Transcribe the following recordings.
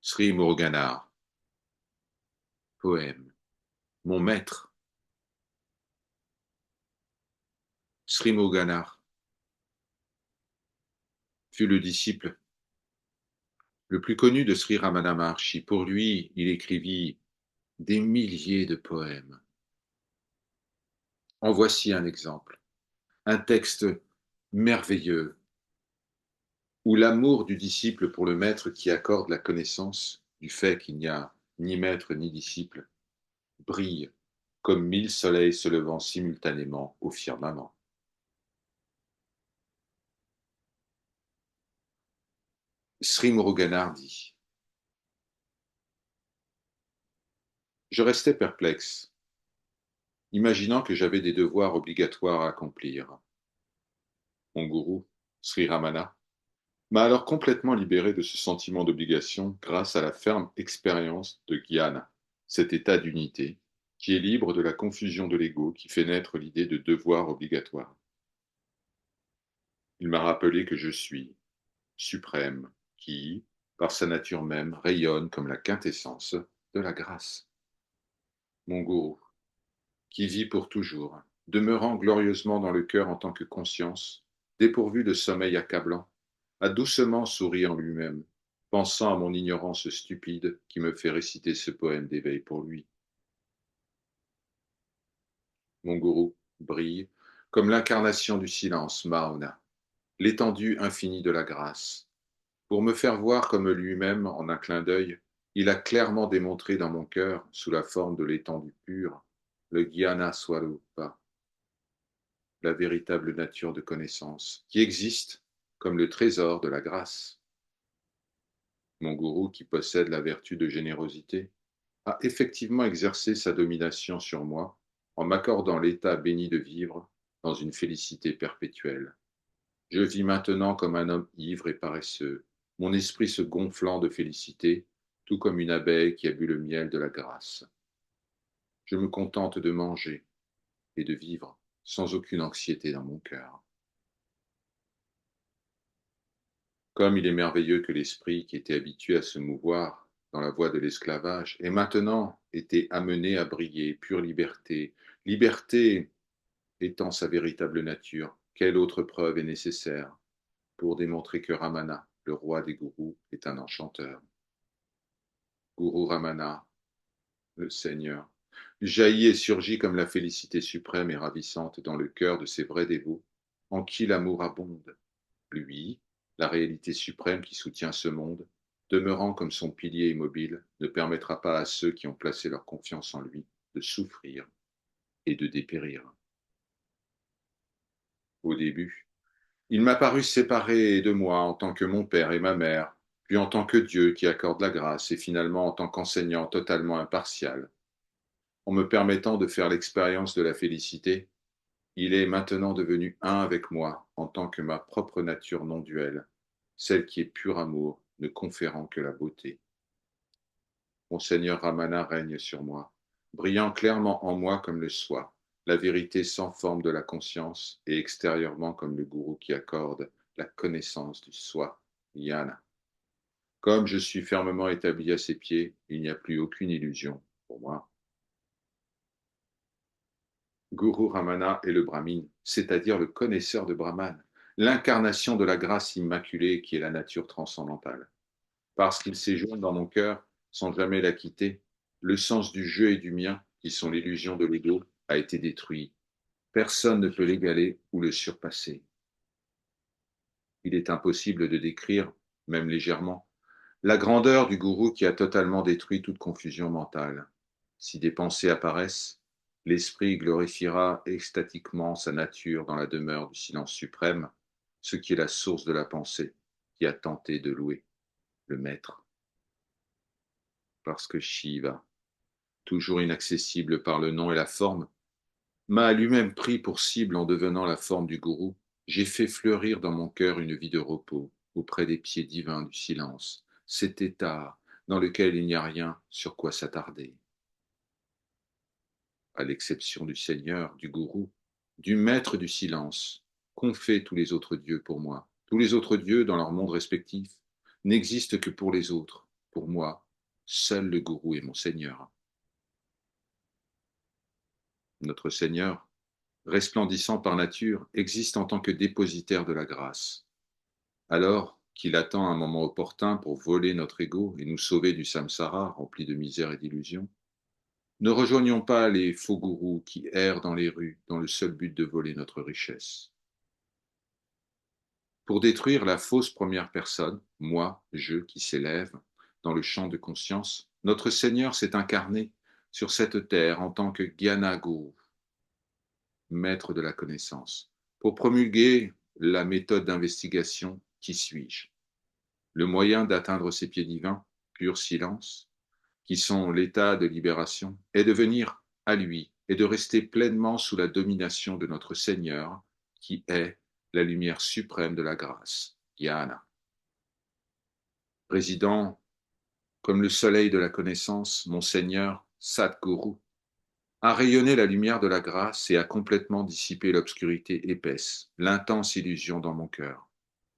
Sri Muruganar, poème. Mon maître, Sri Muruganar, fut le disciple le plus connu de Sri Ramana Maharshi. Pour lui, il écrivit des milliers de poèmes. En voici un exemple, un texte merveilleux où l'amour du disciple pour le maître qui accorde la connaissance du fait qu'il n'y a ni maître ni disciple brille comme 1000 soleils se levant simultanément au firmament. Sri Muruganar dit: Je restais perplexe, imaginant que j'avais des devoirs obligatoires à accomplir. Mon gourou, Sri Ramana, m'a alors complètement libéré de ce sentiment d'obligation grâce à la ferme expérience de Jnana, cet état d'unité qui est libre de la confusion de l'ego qui fait naître l'idée de devoir obligatoire. Il m'a rappelé que je suis suprême, qui, par sa nature même, rayonne comme la quintessence de la grâce. Mon gourou, qui vit pour toujours, demeurant glorieusement dans le cœur en tant que conscience, dépourvu de sommeil accablant, a doucement souri en lui-même, pensant à mon ignorance stupide qui me fait réciter ce poème d'éveil pour lui. Mon gourou brille comme l'incarnation du silence, Mauna, l'étendue infinie de la grâce. Pour me faire voir comme lui-même en un clin d'œil, il a clairement démontré dans mon cœur, sous la forme de l'étendue pure, le Jnana Swarupa, la véritable nature de connaissance, qui existe comme le trésor de la grâce. Mon gourou, qui possède la vertu de générosité, a effectivement exercé sa domination sur moi en m'accordant l'état béni de vivre dans une félicité perpétuelle. Je vis maintenant comme un homme ivre et paresseux, mon esprit se gonflant de félicité, tout comme une abeille qui a bu le miel de la grâce. Je me contente de manger et de vivre sans aucune anxiété dans mon cœur. Comme il est merveilleux que l'esprit, qui était habitué à se mouvoir dans la voie de l'esclavage, ait maintenant été amené à briller, pure liberté. Liberté étant sa véritable nature, quelle autre preuve est nécessaire pour démontrer que Ramana, le roi des gourous, est un enchanteur? Guru Ramana, le Seigneur, jaillit et surgit comme la félicité suprême et ravissante dans le cœur de ces vrais dévots, en qui l'amour abonde. Lui, la réalité suprême qui soutient ce monde, demeurant comme son pilier immobile, ne permettra pas à ceux qui ont placé leur confiance en lui de souffrir et de dépérir. Au début, il m'a paru séparé de moi en tant que mon père et ma mère, puis en tant que Dieu qui accorde la grâce, et finalement en tant qu'enseignant totalement impartial. En me permettant de faire l'expérience de la félicité, il est maintenant devenu un avec moi en tant que ma propre nature non duelle, celle qui est pur amour, ne conférant que la beauté. Mon Seigneur Ramana règne sur moi, brillant clairement en moi comme le soi, la vérité sans forme de la conscience, et extérieurement comme le gourou qui accorde la connaissance du soi, Jnana. Comme je suis fermement établi à ses pieds, il n'y a plus aucune illusion pour moi. Guru Ramana est le Brahmine, c'est-à-dire le connaisseur de Brahman, l'incarnation de la grâce immaculée qui est la nature transcendantale. Parce qu'il séjourne dans mon cœur sans jamais la quitter, le sens du jeu et du mien, qui sont l'illusion de l'ego, a été détruit. Personne ne peut l'égaler ou le surpasser. Il est impossible de décrire, même légèrement, la grandeur du gourou qui a totalement détruit toute confusion mentale. Si des pensées apparaissent, l'esprit glorifiera extatiquement sa nature dans la demeure du silence suprême, ce qui est la source de la pensée qui a tenté de louer le maître. Parce que Shiva, toujours inaccessible par le nom et la forme, m'a lui-même pris pour cible en devenant la forme du gourou, j'ai fait fleurir dans mon cœur une vie de repos auprès des pieds divins du silence, cet état dans lequel il n'y a rien sur quoi s'attarder. À l'exception du Seigneur, du gourou, du maître du silence, qu'ont fait tous les autres dieux pour moi? Tous les autres dieux, dans leur monde respectif, n'existent que pour les autres, Pour moi, seul le gourou est mon Seigneur. Notre Seigneur, resplendissant par nature, existe en tant que dépositaire de la grâce. Alors qu'il attend un moment opportun pour voler notre ego et nous sauver du samsara rempli de misère et d'illusions, ne rejoignons pas les faux gourous qui errent dans les rues dans le seul but de voler notre richesse. Pour détruire la fausse première personne, moi, je, qui s'élève dans le champ de conscience, notre Seigneur s'est incarné sur cette terre en tant que Gyana Guru, maître de la connaissance, pour promulguer la méthode d'investigation Qui suis-je? Le moyen d'atteindre ces pieds divins, pur silence, qui sont l'état de libération, est de venir à lui et de rester pleinement sous la domination de notre Seigneur, qui est la lumière suprême de la grâce, Jnana. Président comme le soleil de la connaissance, mon Seigneur, Sadguru, a rayonné la lumière de la grâce et a complètement dissipé l'obscurité épaisse, l'intense illusion dans mon cœur.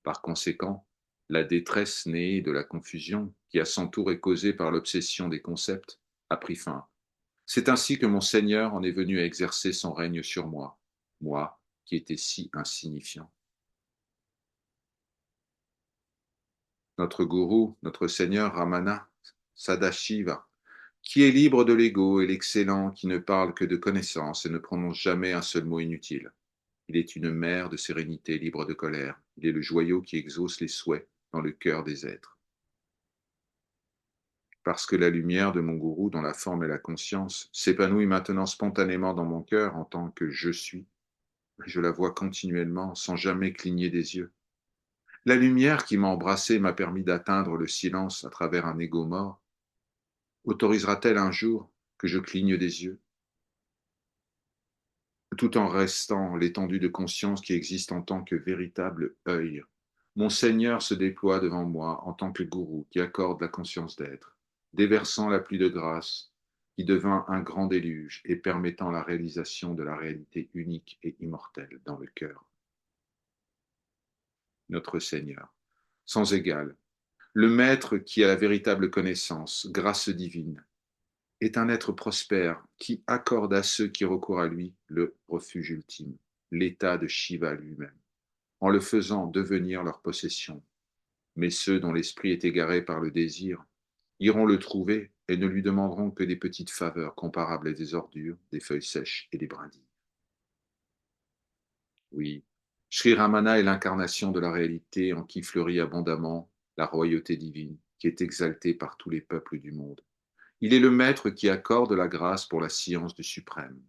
Par conséquent, la détresse née de la confusion, qui à son tour est causée par l'obsession des concepts, a pris fin. C'est ainsi que mon Seigneur en est venu à exercer son règne sur moi, moi qui étais si insignifiant. Notre gourou, notre Seigneur Ramana, Sadashiva, qui est libre de l'ego et l'excellent qui ne parle que de connaissance et ne prononce jamais un seul mot inutile. Il est une mer de sérénité libre de colère. Il est le joyau qui exauce les souhaits dans le cœur des êtres. Parce que la lumière de mon gourou, dont la forme est la conscience, s'épanouit maintenant spontanément dans mon cœur en tant que je suis, je la vois continuellement sans jamais cligner des yeux. La lumière qui m'a embrassé m'a permis d'atteindre le silence à travers un ego mort. Autorisera-t-elle un jour que je cligne des yeux, tout en restant l'étendue de conscience qui existe en tant que véritable œil? Mon Seigneur se déploie devant moi en tant que gourou qui accorde la conscience d'être, déversant la pluie de grâce qui devint un grand déluge et permettant la réalisation de la réalité unique et immortelle dans le cœur. Notre Seigneur, sans égal, le Maître qui a la véritable connaissance, grâce divine, est un être prospère qui accorde à ceux qui recourent à lui le refuge ultime, l'état de Shiva lui-même, en le faisant devenir leur possession. Mais ceux dont l'esprit est égaré par le désir iront le trouver et ne lui demanderont que des petites faveurs comparables à des ordures, des feuilles sèches et des brindilles. Oui, Sri Ramana est l'incarnation de la réalité en qui fleurit abondamment la royauté divine qui est exaltée par tous les peuples du monde. Il est le maître qui accorde la grâce pour la science du suprême.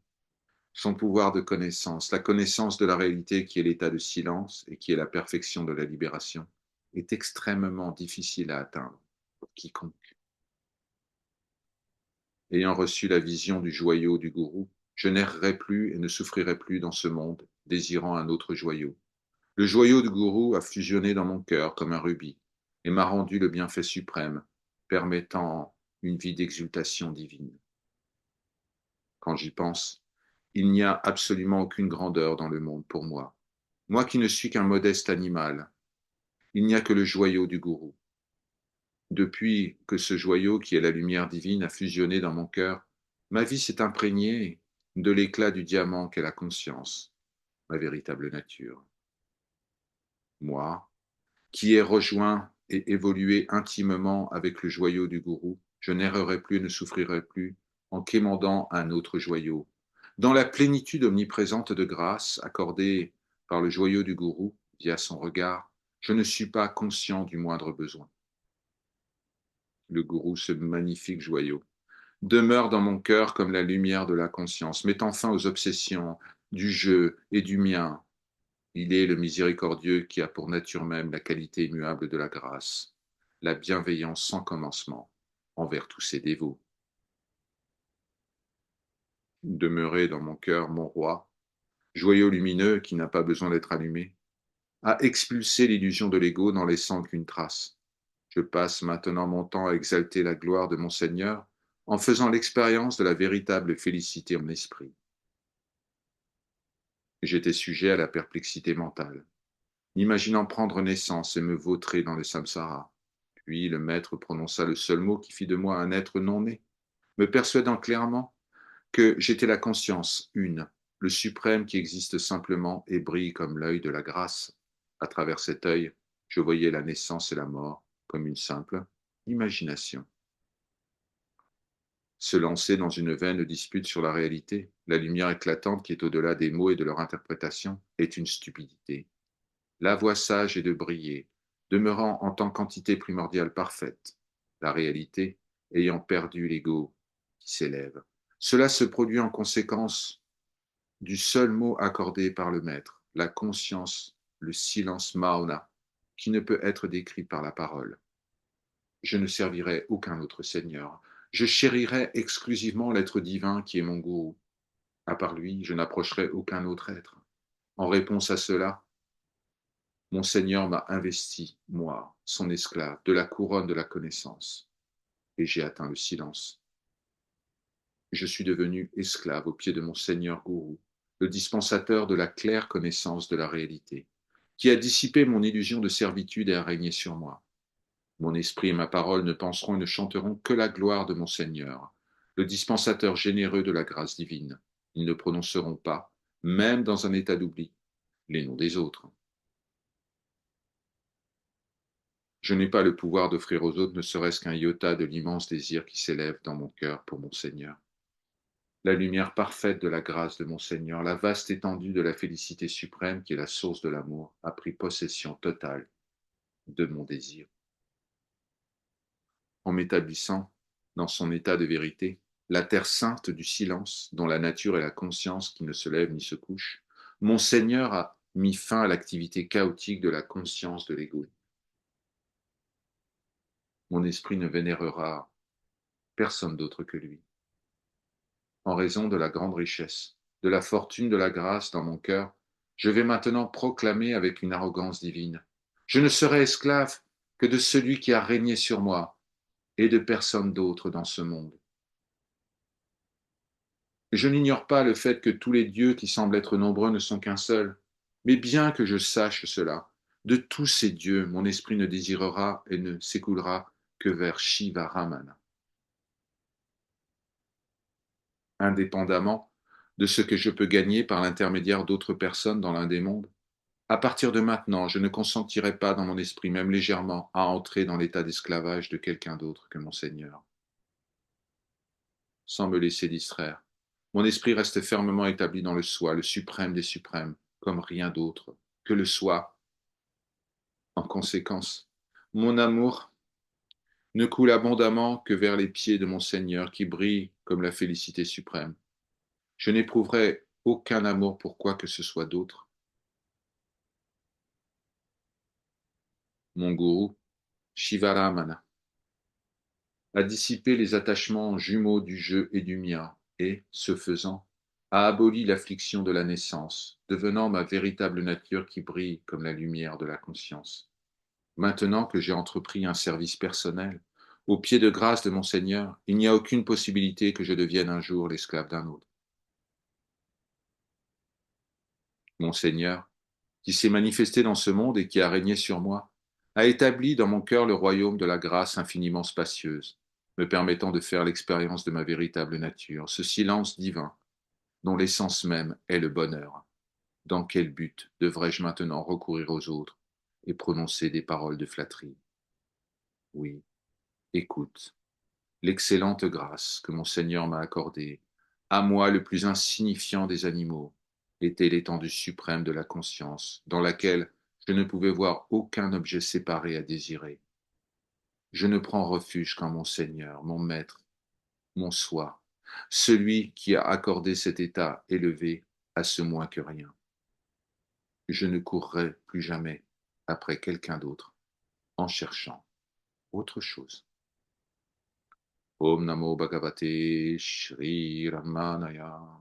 Son pouvoir de connaissance, la connaissance de la réalité qui est l'état de silence et qui est la perfection de la libération, est extrêmement difficile à atteindre pour quiconque. Ayant reçu la vision du joyau du gourou, je n'errerai plus et ne souffrirai plus dans ce monde, désirant un autre joyau. Le joyau du gourou a fusionné dans mon cœur comme un rubis et m'a rendu le bienfait suprême, permettant une vie d'exultation divine. Quand j'y pense, il n'y a absolument aucune grandeur dans le monde pour moi. Moi qui ne suis qu'un modeste animal, il n'y a que le joyau du gourou. Depuis que ce joyau, qui est la lumière divine, a fusionné dans mon cœur, ma vie s'est imprégnée de l'éclat du diamant qu'est la conscience, ma véritable nature. Moi, qui ai rejoint et évolué intimement avec le joyau du gourou, je n'errerai plus et ne souffrirai plus en quémandant un autre joyau. Dans la plénitude omniprésente de grâce accordée par le joyau du gourou via son regard, je ne suis pas conscient du moindre besoin. Le gourou, ce magnifique joyau, demeure dans mon cœur comme la lumière de la conscience, mettant fin aux obsessions du je et du mien. Il est le miséricordieux qui a pour nature même la qualité immuable de la grâce, la bienveillance sans commencement envers tous ses dévots. Demeurez dans mon cœur, mon roi, joyau lumineux qui n'a pas besoin d'être allumé, à expulser l'illusion de l'ego n'en laissant qu'une trace. Je passe maintenant mon temps à exalter la gloire de mon Seigneur en faisant l'expérience de la véritable félicité en esprit. J'étais sujet à la perplexité mentale, imaginant prendre naissance et me vautrer dans le samsara. Puis le maître prononça le seul mot qui fit de moi un être non né, me persuadant clairement que j'étais la conscience, une, le suprême qui existe simplement et brille comme l'œil de la grâce. À travers cet œil, je voyais la naissance et la mort comme une simple imagination. Se lancer dans une vaine dispute sur la réalité, la lumière éclatante qui est au-delà des mots et de leur interprétation, est une stupidité. La voie sage est de briller, demeurant en tant qu'entité primordiale parfaite, la réalité ayant perdu l'ego qui s'élève. Cela se produit en conséquence du seul mot accordé par le maître, la conscience, le silence maona, qui ne peut être décrit par la parole. Je ne servirai aucun autre Seigneur. Je chérirai exclusivement l'être divin qui est mon gourou. À part lui, je n'approcherai aucun autre être. En réponse à cela, mon Seigneur m'a investi, moi, son esclave, de la couronne de la connaissance, et j'ai atteint le silence. Je suis devenu esclave aux pieds de mon Seigneur gourou, le dispensateur de la claire connaissance de la réalité, qui a dissipé mon illusion de servitude et a régné sur moi. Mon esprit et ma parole ne penseront et ne chanteront que la gloire de mon Seigneur, le dispensateur généreux de la grâce divine. Ils ne prononceront pas, même dans un état d'oubli, les noms des autres. Je n'ai pas le pouvoir d'offrir aux autres ne serait-ce qu'un iota de l'immense désir qui s'élève dans mon cœur pour mon Seigneur. La lumière parfaite de la grâce de mon Seigneur, la vaste étendue de la félicité suprême qui est la source de l'amour, a pris possession totale de mon désir. En m'établissant dans son état de vérité, la terre sainte du silence, dont la nature est la conscience qui ne se lève ni se couche, mon Seigneur a mis fin à l'activité chaotique de la conscience de l'ego. Mon esprit ne vénérera personne d'autre que lui. En raison de la grande richesse, de la fortune de la grâce dans mon cœur, je vais maintenant proclamer avec une arrogance divine: je ne serai esclave que de celui qui a régné sur moi et de personne d'autre dans ce monde. Je n'ignore pas le fait que tous les dieux qui semblent être nombreux ne sont qu'un seul, mais bien que je sache cela, de tous ces dieux, mon esprit ne désirera et ne s'écoulera que vers Shiva Ramana. Indépendamment de ce que je peux gagner par l'intermédiaire d'autres personnes dans l'un des mondes, à partir de maintenant, je ne consentirai pas dans mon esprit, même légèrement, à entrer dans l'état d'esclavage de quelqu'un d'autre que mon Seigneur. Sans me laisser distraire, mon esprit reste fermement établi dans le soi, le suprême des suprêmes, comme rien d'autre que le soi. En conséquence, mon amour ne coule abondamment que vers les pieds de mon Seigneur qui brille comme la félicité suprême. Je n'éprouverai aucun amour pour quoi que ce soit d'autre. Mon gourou, Shivaramana, a dissipé les attachements jumeaux du jeu et du mien, et, ce faisant, a aboli l'affliction de la naissance, devenant ma véritable nature qui brille comme la lumière de la conscience. Maintenant que j'ai entrepris un service personnel, au pied de grâce de mon Seigneur, il n'y a aucune possibilité que je devienne un jour l'esclave d'un autre. Mon Seigneur, qui s'est manifesté dans ce monde et qui a régné sur moi, a établi dans mon cœur le royaume de la grâce infiniment spacieuse, me permettant de faire l'expérience de ma véritable nature, ce silence divin, dont l'essence même est le bonheur. Dans quel but devrais-je maintenant recourir aux autres et prononcer des paroles de flatterie? Oui, écoute, l'excellente grâce que mon Seigneur m'a accordée, à moi le plus insignifiant des animaux, était l'étendue suprême de la conscience, dans laquelle je ne pouvais voir aucun objet séparé à désirer. Je ne prends refuge qu'en mon Seigneur, mon Maître, mon Soi, celui qui a accordé cet état élevé à ce moins que rien. Je ne courrai plus jamais après quelqu'un d'autre en cherchant autre chose. Om Namo Bhagavate Shri Ramanaya.